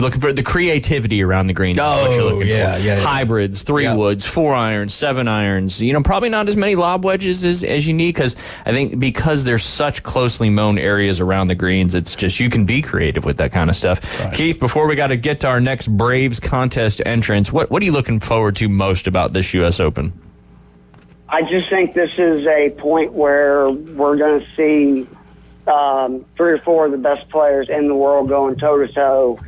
Looking for the creativity around the greens. Is what you're looking for. Yeah. Hybrids, 3-woods, 4-irons, 7-irons. Probably not as many lob wedges as you need, because I think because there's such closely mown areas around the greens, it's just you can be creative with that kind of stuff. Right. Keith, before we got to get to our next Braves contest entrance, what are you looking forward to most about this U.S. Open? I just think this is a point where we're going to see 3 or 4 of the best players in the world going toe-to-toe.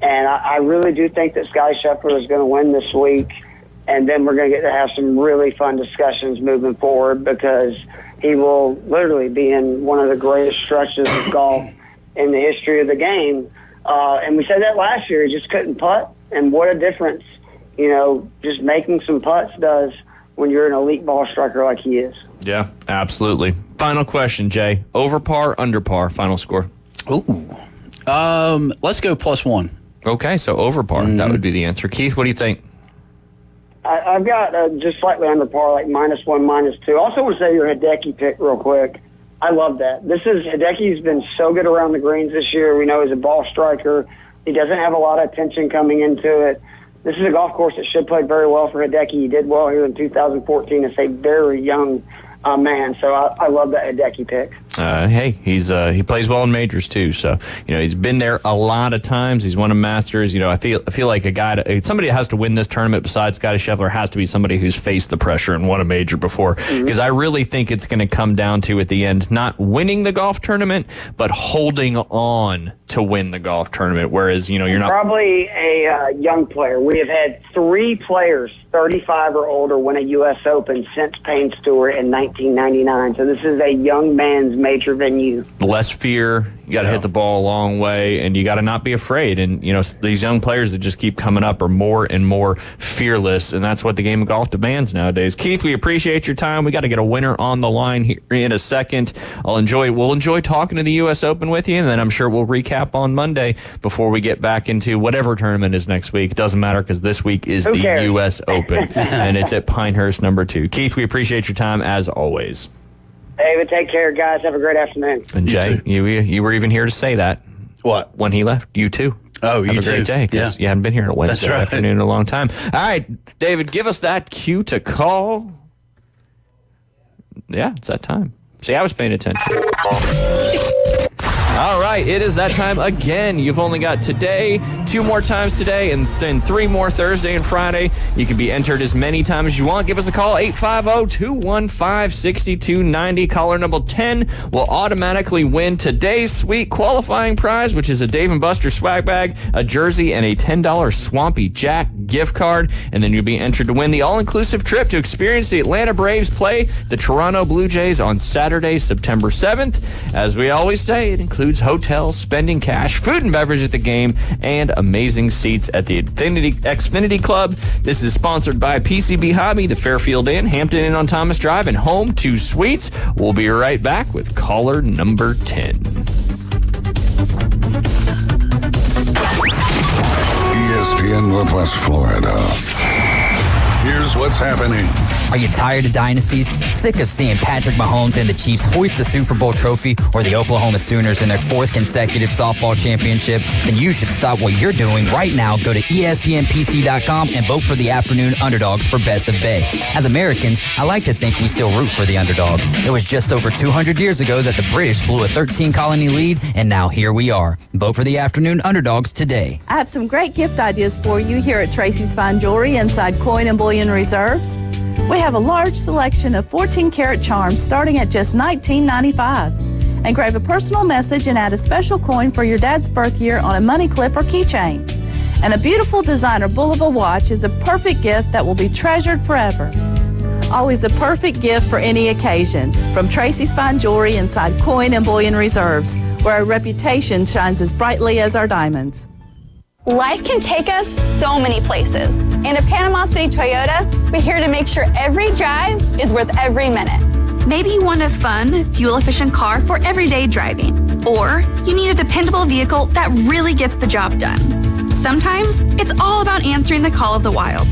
And I really do think that Sky Scheffler is going to win this week. And then we're going to get to have some really fun discussions moving forward, because he will literally be in one of the greatest stretches of golf in the history of the game. And we said that last year. He just couldn't putt. And what a difference, just making some putts does when you're an elite ball striker like he is. Yeah, absolutely. Final question, Jay. Over par, under par, final score? Ooh. Let's go +1. Okay, so over par. Mm-hmm. That would be the answer. Keith, what do you think? I've got just slightly under par, like -1, -2. I also want to say your Hideki pick real quick. I love that. Hideki's been so good around the greens this year. We know he's a ball striker. He doesn't have a lot of attention coming into it. This is a golf course that should play very well for Hideki. He did well here in 2014 as a very young man. So I love that Hideki pick. Hey, he plays well in majors too. So he's been there a lot of times. He's won a Masters. I feel like somebody that has to win this tournament besides Scottie Scheffler has to be somebody who's faced the pressure and won a major before. Because I really think it's going to come down to, at the end, not winning the golf tournament, but holding on to win the golf tournament. Whereas you're not probably a young player. We have had 3 players 35 or older win a U.S. Open since Payne Stewart in 1999. So this is a young man's major venue. Less fear. You got to hit the ball a long way, and you got to not be afraid. And, these young players that just keep coming up are more and more fearless, and that's what the game of golf demands nowadays. Keith, we appreciate your time. We got to get a winner on the line here in a second. We'll enjoy talking to the U.S. Open with you, and then I'm sure we'll recap on Monday before we get back into whatever tournament is next week. It doesn't matter, because this week is the U.S. Open, and it's at Pinehurst #2. Keith, we appreciate your time as always. David, take care, guys. Have a great afternoon. And Jay, you were even here to say that. What? When he left. You too. Oh, Have you a great day, because you haven't been here on a Wednesday afternoon in a long time. All right, David, give us that cue to call. Yeah, it's that time. See, I was paying attention. All right, it is that time again. You've only got today, 2 more times today, and then 3 more Thursday and Friday. You can be entered as many times as you want. Give us a call, 850-215-6290. Caller number 10 will automatically win today's sweet qualifying prize, which is a Dave & Buster's swag bag, a jersey, and a $10 Swampy Jack gift card. And then you'll be entered to win the all-inclusive trip to experience the Atlanta Braves play the Toronto Blue Jays on Saturday, September 7th. As we always say, it includes hotels, spending cash, food and beverage at the game, and amazing seats at the Xfinity Club. This is sponsored by PCB Hobby, the Fairfield Inn, Hampton Inn on Thomas Drive, and Home 2 Suites. We'll be right back with caller number 10. ESPN Northwest Florida. Here's what's happening. Are you tired of dynasties? Sick of seeing Patrick Mahomes and the Chiefs hoist the Super Bowl trophy, or the Oklahoma Sooners in their 4th consecutive softball championship? Then you should stop what you're doing right now. Go to ESPNPC.com and vote for the afternoon underdogs for Best of Bay. As Americans, I like to think we still root for the underdogs. It was just over 200 years ago that the British blew a 13-colony lead, and now here we are. Vote for the afternoon underdogs today. I have some great gift ideas for you here at Tracy's Fine Jewelry inside Coin and Bullion Reserves. We have a large selection of 14-karat charms starting at just $19.95. Engrave a personal message and add a special coin for your dad's birth year on a money clip or keychain. And a beautiful designer Bulova watch is a perfect gift that will be treasured forever. Always a perfect gift for any occasion. From Tracy's Fine Jewelry inside Coin and Bullion Reserves, where our reputation shines as brightly as our diamonds. Life can take us so many places. And at Panama City Toyota, we're here to make sure every drive is worth every minute. Maybe you want a fun, fuel-efficient car for everyday driving. Or you need a dependable vehicle that really gets the job done. Sometimes it's all about answering the call of the wild.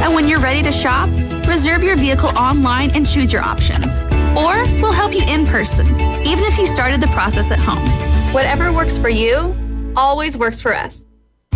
And when you're ready to shop, reserve your vehicle online and choose your options. Or we'll help you in person, even if you started the process at home. Whatever works for you, always works for us.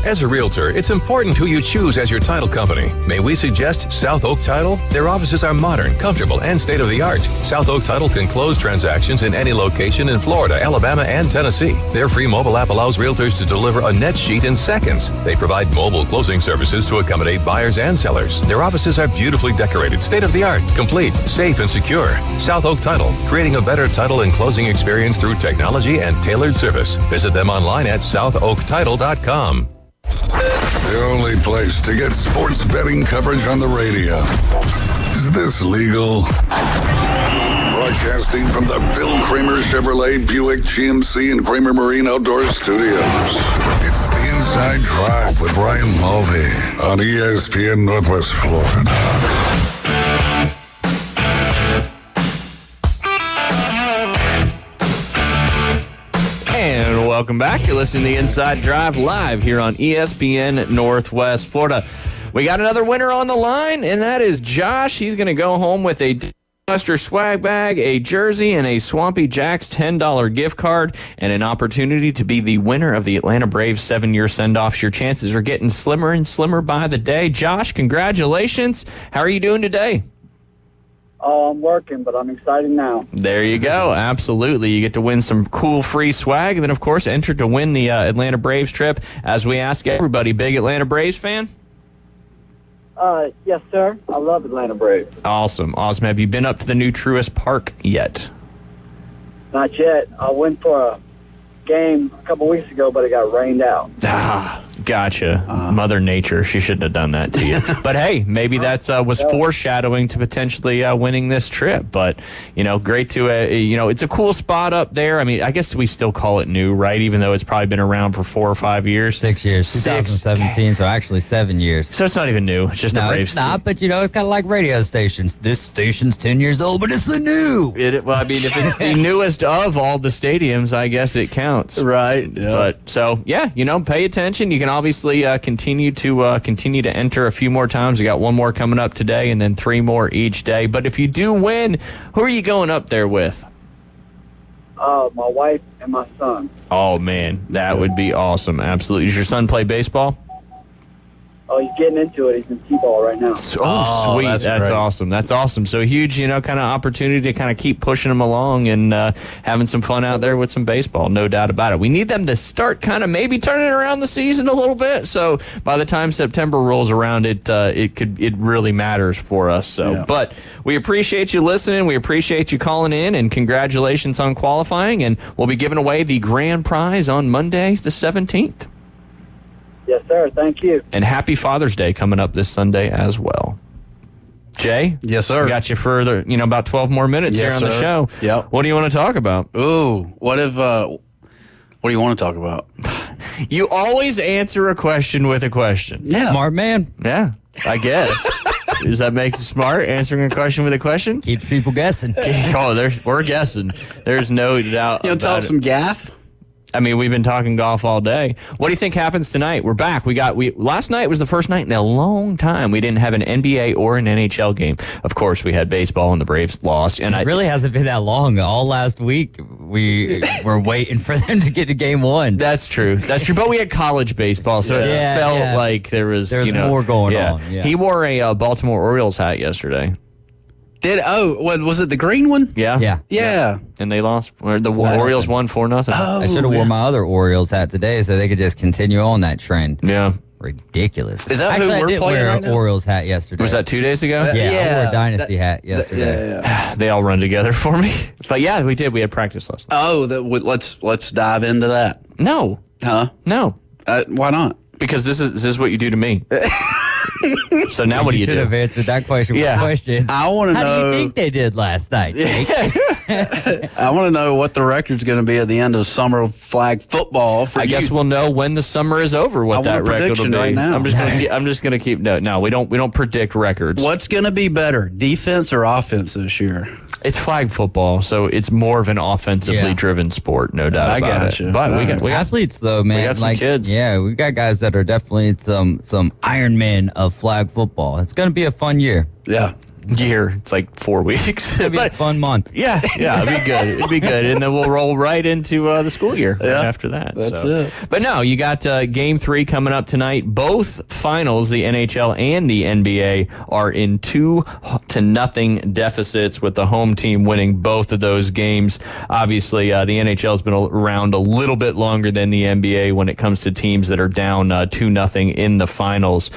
As a realtor, it's important who you choose as your title company. May we suggest South Oak Title? Their offices are modern, comfortable, and state-of-the-art. South Oak Title can close transactions in any location in Florida, Alabama, and Tennessee. Their free mobile app allows realtors to deliver a net sheet in seconds. They provide mobile closing services to accommodate buyers and sellers. Their offices are beautifully decorated, state-of-the-art, complete, safe, and secure. South Oak Title, creating a better title and closing experience through technology and tailored service. Visit them online at southoaktitle.com. The only place to get sports betting coverage on the radio. Is this legal? Broadcasting from the Bill Kramer Chevrolet Buick GMC and Kramer Marine Outdoor Studios. It's the Inside Drive with Ryan Mulvey on ESPN Northwest Florida. And welcome back. You're listening to the Inside Drive live here on ESPN Northwest Florida. We got another winner on the line, and that is Josh. He's going to go home with a Buster swag bag, a jersey, and a Swampy Jack's $10 gift card, and an opportunity to be the winner of the Atlanta Braves 7-year send-offs. Your chances are getting slimmer and slimmer by the day. Josh, congratulations. How are you doing today? I'm working, but I'm excited now. There you go. Absolutely. You get to win some cool free swag, and then, of course, enter to win the Atlanta Braves trip. As we ask everybody, big Atlanta Braves fan? Yes, sir. I love Atlanta Braves. Awesome. Have you been up to the new Truist Park yet? Not yet. I went for a game a couple weeks ago, but it got rained out. Gotcha. Mother Nature. She shouldn't have done that to you. But hey, maybe that's was foreshadowing to potentially winning this trip. But great to it's a cool spot up there. I mean, I guess we still call it new, right? Even though it's probably been around for 4 or 5 years. 6 years. 2017. So actually 7 years. So it's not even new. It's just a Braves. It's not. But it's kind of like radio stations. This station's 10 years old, but it's the new. Well, I mean, if it's the newest of all the stadiums, I guess it counts. Right. Yeah. But so pay attention. You can obviously continue to enter a few more times. We got one more coming up today, and then 3 more each day. But if you do win, who are you going up there with? My wife and my son. Oh man, that would be awesome. Absolutely. Does your son play baseball? Oh, he's getting into it. He's in T-ball right now. Oh, sweet. That's awesome. That's awesome. So huge, kind of opportunity to kind of keep pushing them along and having some fun out there with some baseball. No doubt about it. We need them to start kind of maybe turning around the season a little bit. So by the time September rolls around, it really matters for us. So, But we appreciate you listening. We appreciate you calling in, and congratulations on qualifying. And we'll be giving away the grand prize on Monday, the 17th. Yes, sir. Thank you. And happy Father's Day coming up this Sunday as well. Jay? Yes, sir. We got you further, about 12 more minutes here on the show. Yep. What do you want to talk about? Ooh, what do you want to talk about? You always answer a question with a question. Yeah. Smart man. Yeah, I guess. Does that make you smart, answering a question with a question? Keeps people guessing. We're guessing. There's no doubt You want to talk some gaff? I mean, we've been talking golf all day. What do you think happens tonight? We're back. Last night was the first night in a long time we didn't have an NBA or an NHL game. Of course, we had baseball and the Braves lost. And it really hasn't been that long. All last week, we were waiting for them to get to game 1. That's true. But we had college baseball, so it felt like there was more going on. Yeah. He wore a Baltimore Orioles hat yesterday. What was it? The green one? Yeah. And they lost. The Orioles won 4-0. I should have worn my other Orioles hat today so they could just continue on that trend. Yeah. Ridiculous. Is that Actually, who we're I did playing wear right an now? Orioles hat yesterday. Was that 2 days ago? I wore a Dynasty hat yesterday. They all run together for me. But yeah, we did. We had practice last night. Oh, let's dive into that. No. Huh? No. Why not? Because this is what you do to me. So now what do you do? should have answered that question with a question. I want to know. How do you think they did last night, Jake? I want to know what the record's going to be at the end of summer flag football. I guess we'll know when the summer is over what that record will be. Right now. I'm just gonna keep no. We don't predict records. What's going to be better, defense or offense this year? It's flag football, so it's more of an offensively driven sport, no doubt about it. But we got athletes though, man. We got some kids. Yeah, we got guys that are definitely some Iron Men of flag football. It's going to be a fun year. Yeah. year. It's like 4 weeks. It'll be a fun month. Yeah, it'd be good. It'd be good. And then we'll roll right into the school year after that. That's it. But no, you got game 3 coming up tonight. Both finals, the NHL and the NBA, are in 2-0 deficits, with the home team winning both of those games. Obviously, the NHL has been around a little bit longer than the NBA when it comes to teams that are down 2-0 in the finals.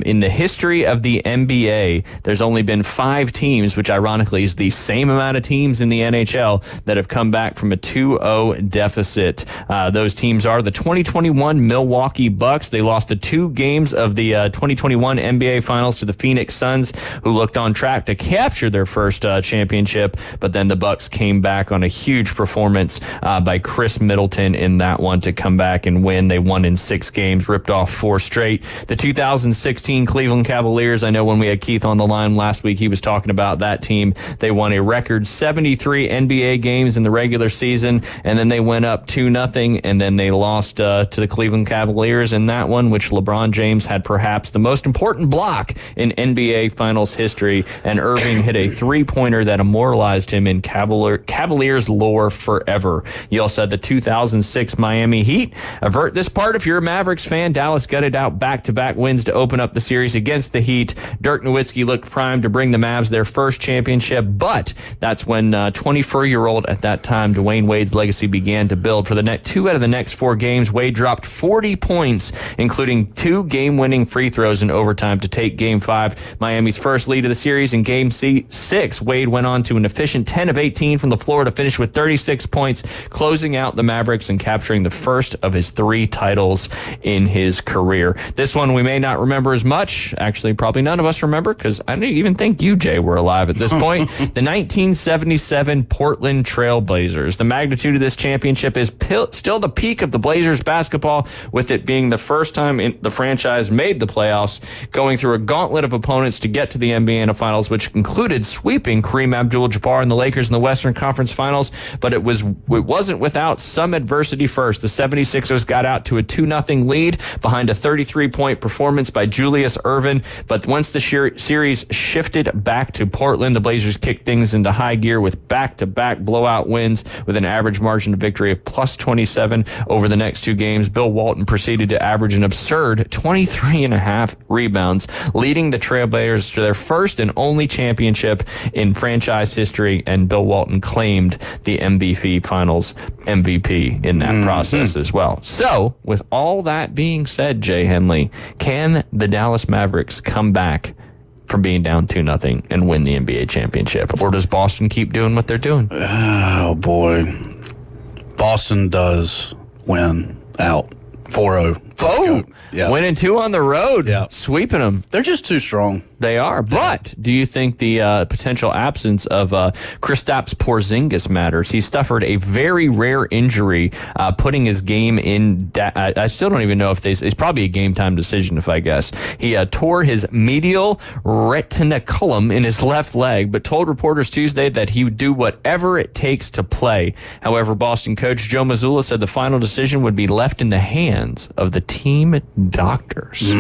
In the history of the NBA, there's only been 5 teams, which ironically is the same amount of teams in the NHL, that have come back from a 2-0 deficit. Those teams are the 2021 Milwaukee Bucks. They lost the 2 games of the 2021 NBA Finals to the Phoenix Suns, who looked on track to capture their first championship, but then the Bucks came back on a huge performance by Chris Middleton in that one to come back and win. They won in 6 games, ripped off 4 straight. The 2016 Cleveland Cavaliers, I know when we had Keith on the line last week, he was talking about that team. They won a record 73 NBA games in the regular season, and then they went up 2-0, and then they lost to the Cleveland Cavaliers in that one, which LeBron James had perhaps the most important block in NBA Finals history, and Irving hit a 3-pointer that immortalized him in Cavaliers lore forever. You also had the 2006 Miami Heat. Avert this part if you're a Mavericks fan. Dallas gutted out back-to-back wins to open up the series against the Heat. Dirk Nowitzki looked primed to bring the Mavs their first championship, but that's when 24-year-old at that time Dwayne Wade's legacy began to build. For the next 2 out of the next 4 games, Wade dropped 40 points, including 2 game-winning free throws in overtime to take Game 5, Miami's first lead of the series. In Game 6, Wade went on to an efficient 10 of 18 from the floor to finish with 36 points, closing out the Mavericks and capturing the first of his 3 titles in his career. This one we may not remember as much. Actually, probably none of us remember, because I didn't even think you, Jay, were alive at this point. The 1977 Portland Trail Blazers. The magnitude of this championship is still the peak of the Blazers basketball, with it being the first time the franchise made the playoffs, going through a gauntlet of opponents to get to the NBA Finals, which included sweeping Kareem Abdul-Jabbar and the Lakers in the Western Conference Finals, but it wasn't without some adversity first. The 76ers got out to a 2-0 lead behind a 33-point performance by Julius Erving, but once the series shifted back to Portland, the Blazers kicked things into high gear with back-to-back blowout wins with an average margin of victory of plus 27 over the next 2 games. Bill Walton proceeded to average an absurd 23.5 rebounds, leading the Trailblazers to their first and only championship in franchise history, and Bill Walton claimed the MVP Finals MVP in that process as well. So, with all that being said, Jay Henley, can the Dallas Mavericks come back from being down 2-0 and win the NBA championship? Or does Boston keep doing what they're doing? Oh, boy. Boston does win out 4-0. Yeah. Winning 2 on the road, sweeping them. They're just too strong. They are. But do you think the potential absence of Kristaps Porzingis matters? He suffered a very rare injury, putting his game in. I still don't even know if it's probably a game time decision, if I guess. He tore his medial retinaculum in his left leg, but told reporters Tuesday that he would do whatever it takes to play. However, Boston coach Joe Mazzulla said the final decision would be left in the hands of the team doctors.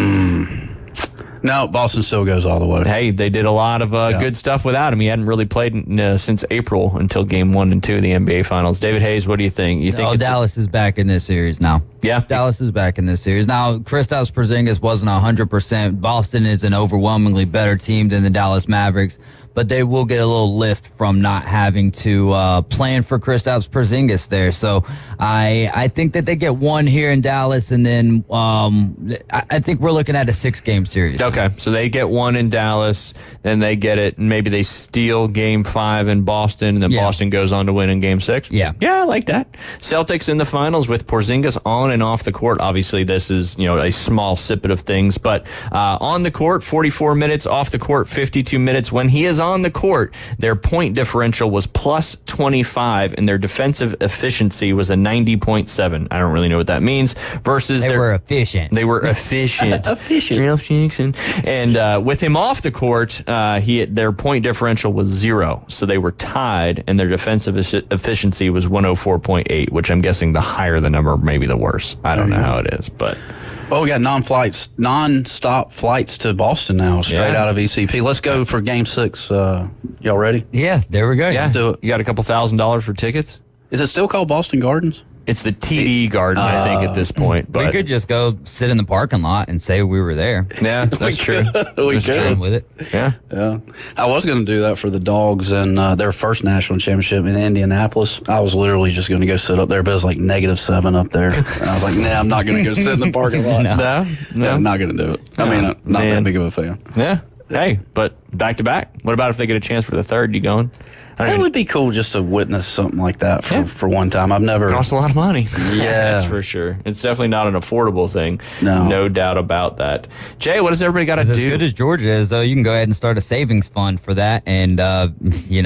No, Boston still goes all the way. Hey, they did a lot of good stuff without him. He hadn't really played since April until Game 1 and 2 of the NBA Finals. David Hayes, what do you think? You think Dallas is back in this series now. Yeah? Dallas is back in this series. Now, Kristaps Porzingis wasn't 100%. Boston is an overwhelmingly better team than the Dallas Mavericks, but they will get a little lift from not having to plan for Kristaps Porzingis there. So I think that they get 1 here in Dallas, and then I think we're looking at a 6-game series. Okay, so they get 1 in Dallas, then they get it, and maybe they steal Game 5 in Boston, and then Boston goes on to win in Game 6? Yeah, I like that. Celtics in the finals with Porzingis on and off the court. Obviously, this is a small snippet of things, but on the court, 44 minutes, off the court, 52 minutes. When he is on the court, their point differential was plus 25, and their defensive efficiency was a 90.7. I don't really know what that means. Versus they were efficient. They were efficient. Ralph Jackson. And with him off the court, their point differential was 0. So they were tied, and their defensive efficiency was 104.8, which I'm guessing the higher the number, maybe the worse. I don't know how it is, but Well, we got non-stop flights to Boston now, straight out of ECP. Let's go for Game 6. Y'all ready? Yeah, there we go. Yeah, Let's do it. you got a couple $1,000 for tickets? Is it still called Boston Gardens? It's the TD Garden, I think, at this point. But We could just go sit in the parking lot and say we were there. yeah, that's true. We That's could. true. With it. Yeah. Yeah. I was going to do that for the Dogs and their first national championship in Indianapolis. I was literally just going to go sit up there, but it was like -7 up there. And I was like, nah, I'm not going to go sit in the parking lot. No. Yeah, I'm not going to do it. I mean, I'm not man. that big of a fan. Yeah. Hey, but back to back. What about if they get a chance for the third? You going? It would be cool just to witness something like that for one time. I've never. Costs a lot of money. Yeah. That's for sure. It's definitely not an affordable thing. No. doubt about that. Jay, what does everybody got to As do? good as Georgia is, though, you can go ahead and start a savings fund for that, and there you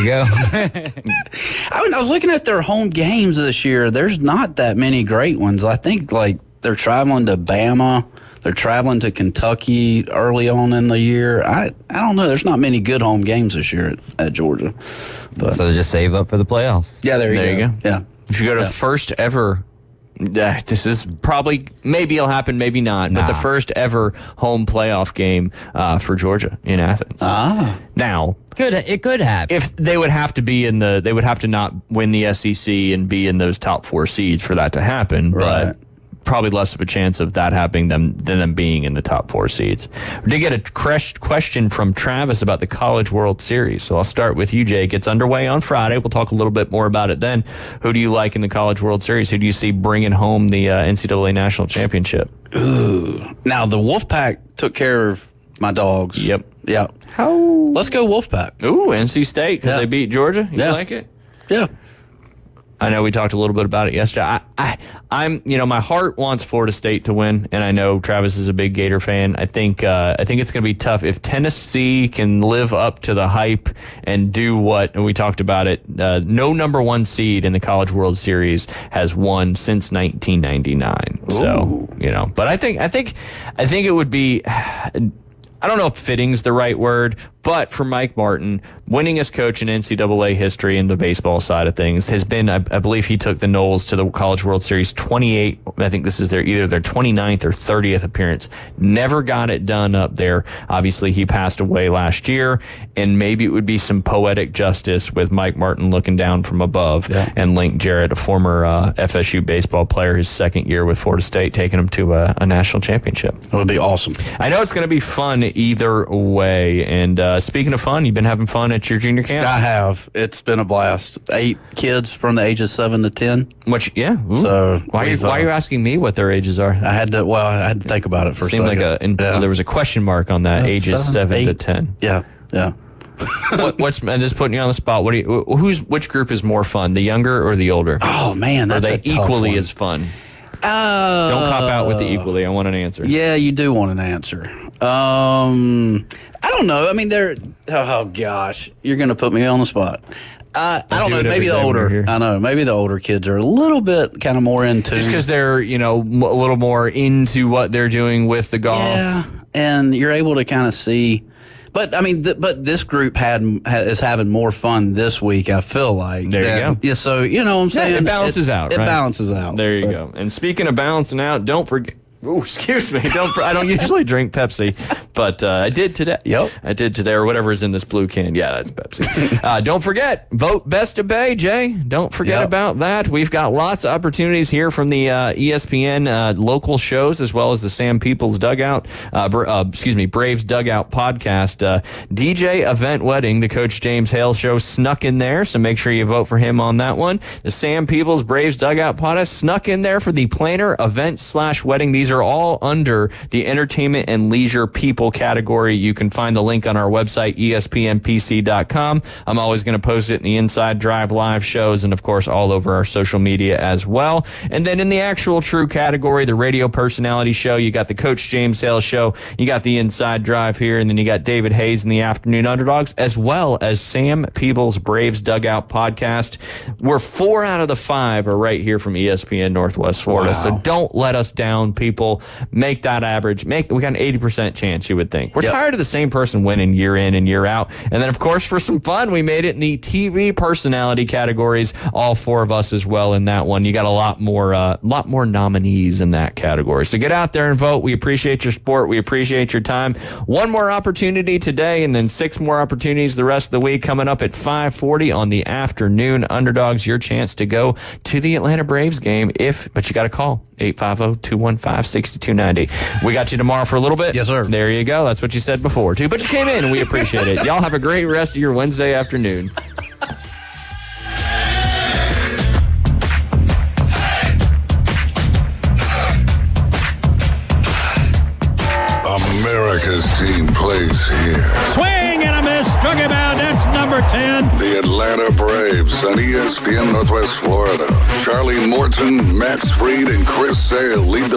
go. I was looking at their home games this year. There's not that many great ones. I think like they're traveling to Bama. They're traveling to Kentucky early on in the year. I don't know. There's not many good home games this year at Georgia. But So just save up for the playoffs. yeah, there you go. Yeah. You should go to first ever. This is probably, maybe it'll happen, maybe not, but the first ever home playoff game for Georgia in Athens. Now, It could happen. if they would have to be they would have to not win the SEC and be in those top 4 seeds for that to happen, Right. but probably less of a chance of that happening than them being in the top 4 seeds. We did get a question from Travis about the College World Series. So I'll start with you, Jake. It's underway on Friday. We'll talk a little bit more about it then. Who do you like in the College World Series? Who do you see bringing home the NCAA National Championship? Ooh. Now the Wolfpack took care of my Dogs. Yep. Yeah. How? Let's go Wolfpack. Ooh, NC State, because Yeah. they beat Georgia. You Yeah. like it? Yeah. I know we talked a little bit about it yesterday. I'm, my heart wants Florida State to win, and I know Travis is a big Gator fan. I think it's going to be tough if Tennessee can live up to the hype and do what, and we talked about it. No number 1 seed in the College World Series has won since 1999. So but I think it would be. I don't know if fitting's the right word, but for Mike Martin, winningest coach in NCAA history in the baseball side of things has been, I believe he took the Noles to the College World Series 28. I think this is either their 29th or 30th appearance. Never got it done up there. Obviously, he passed away last year, and maybe it would be some poetic justice with Mike Martin looking down from above and Link Jarrett, a former FSU baseball player, his second year with Florida State, taking him to a national championship. That would be awesome. I know it's going to be fun either way. And speaking of fun, you've been having fun at your junior camp? I have. It's been a blast. 8 kids from the ages 7 to 10. Yeah. Ooh. So why are you asking me what their ages are? I had to think about it for a Seemed second. like there was a question mark on that. Ages 7 to 10. Yeah. Yeah. What's this putting you on the spot? Which group is more fun, the younger or the older? Oh man, that's are they a tough equally one. as fun? Don't cop out with the equally. I want an answer. Yeah, you do want an answer. I don't know. I mean, oh gosh, you're going to put me on the spot. I don't know. Maybe the older. I know. Maybe the older kids are a little bit kind of more into. Just because they're a little more into what they're doing with the golf. Yeah, and you're able to kind of see. But I mean, but this group is having more fun this week. I feel like there you go. Yeah, so what I'm saying, it balances out. It right? balances out. There you go. And speaking of balancing out, don't forget. Oh, excuse me. I don't usually drink Pepsi, but I did today. Yep. I did today, or whatever is in this blue can. Yeah, that's Pepsi. Don't forget, vote Best of Bay, Jay. Don't forget about that. We've got lots of opportunities here from the ESPN local shows, as well as the Sam Peoples Dugout, Braves Dugout podcast. DJ Event Wedding, the Coach James Hale show, snuck in there, so make sure you vote for him on that one. The Sam Peoples Braves Dugout podcast snuck in there for the planner event/wedding. These are all under the entertainment and leisure people category. You can find the link on our website, espnpc.com. I'm always going to post it in the Inside Drive live shows and, of course, all over our social media as well. And then in the actual true category, the radio personality show, you got the Coach James Hale show, you got the Inside Drive here, and then you got David Hayes and the Afternoon Underdogs, as well as Sam Peebles Braves Dugout podcast. We're 4 out of the 5 are right here from ESPN Northwest Florida. Wow. So don't let us down, people. people make that average. We got an 80% chance, you would think. We're Yep. tired of the same person winning year in and year out. And then, of course, for some fun, we made it in the TV personality categories. All 4 of us as well in that one. You got a lot more nominees in that category. So get out there and vote. We appreciate your support. We appreciate your time. One more opportunity today, and then 6 more opportunities the rest of the week coming up at 5:40 on the afternoon. Underdogs, your chance to go to the Atlanta Braves game but you got to call 850-215-6290. We got you tomorrow for a little bit. Yes, sir. There you go. That's what you said before, too. But you came in, and we appreciate it. Y'all have a great rest of your Wednesday afternoon. America's team plays here. Swing and a miss. Struck him out. That's number 10. The Atlanta Braves on ESPN Northwest Florida. Charlie Morton, Max Fried, and Chris Sale lead the